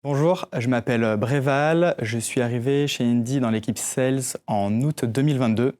Bonjour, je m'appelle Bréval, je suis arrivé chez Indy dans l'équipe Sales en août 2022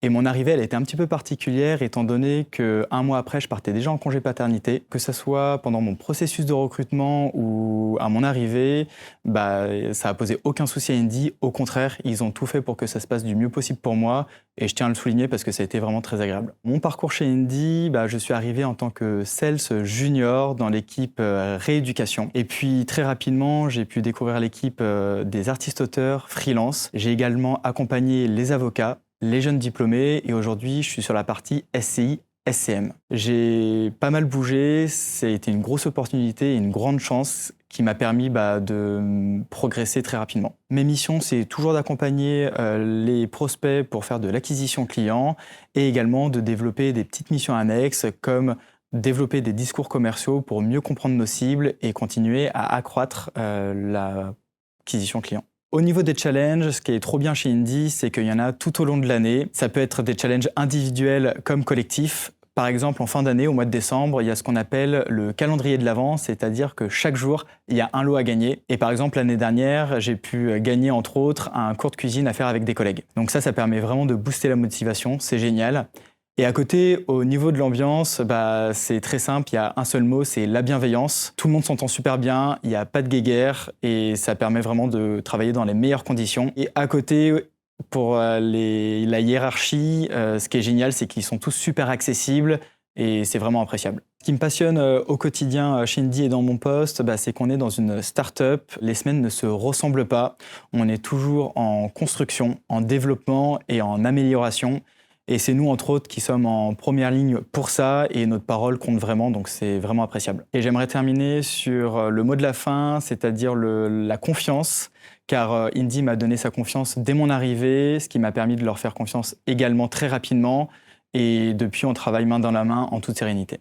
et mon arrivée elle a été un petit peu particulière étant donné qu'un mois après je partais déjà en congé paternité. Que ce soit pendant mon processus de recrutement ou à mon arrivée, ça a posé aucun souci à Indy, au contraire ils ont tout fait pour que ça se passe du mieux possible pour moi et je tiens à le souligner parce que ça a été vraiment très agréable. Mon parcours chez Indy, je suis arrivé en tant que Sales Junior dans l'équipe rééducation. Et puis très rapidement, j'ai pu découvrir l'équipe des artistes-auteurs freelance. J'ai également accompagné les avocats, les jeunes diplômés et aujourd'hui, je suis sur la partie SCI, SCM. J'ai pas mal bougé, ça a été une grosse opportunité et une grande chance qui m'a permis de progresser très rapidement. Mes missions, c'est toujours d'accompagner les prospects pour faire de l'acquisition client et également de développer des petites missions annexes comme développer des discours commerciaux pour mieux comprendre nos cibles et continuer à accroître l'acquisition client. Au niveau des challenges, ce qui est trop bien chez Indy, c'est qu'il y en a tout au long de l'année. Ça peut être des challenges individuels comme collectifs. Par exemple, en fin d'année, au mois de décembre, il y a ce qu'on appelle le calendrier de l'Avent, c'est-à-dire que chaque jour, il y a un lot à gagner. Et par exemple, l'année dernière, j'ai pu gagner, entre autres, un cours de cuisine à faire avec des collègues. Donc ça permet vraiment de booster la motivation, c'est génial. Et à côté, au niveau de l'ambiance, c'est très simple, il y a un seul mot, c'est la bienveillance. Tout le monde s'entend super bien, il n'y a pas de guéguerre et ça permet vraiment de travailler dans les meilleures conditions. Et à côté, pour la hiérarchie, ce qui est génial, c'est qu'ils sont tous super accessibles et c'est vraiment appréciable. Ce qui me passionne au quotidien chez Indy et dans mon poste, c'est qu'on est dans une start-up. Les semaines ne se ressemblent pas. On est toujours en construction, en développement et en amélioration. Et c'est nous, entre autres, qui sommes en première ligne pour ça et notre parole compte vraiment, donc c'est vraiment appréciable. Et j'aimerais terminer sur le mot de la fin, c'est-à-dire la confiance, car Indy m'a donné sa confiance dès mon arrivée, ce qui m'a permis de leur faire confiance également très rapidement. Et depuis, on travaille main dans la main en toute sérénité.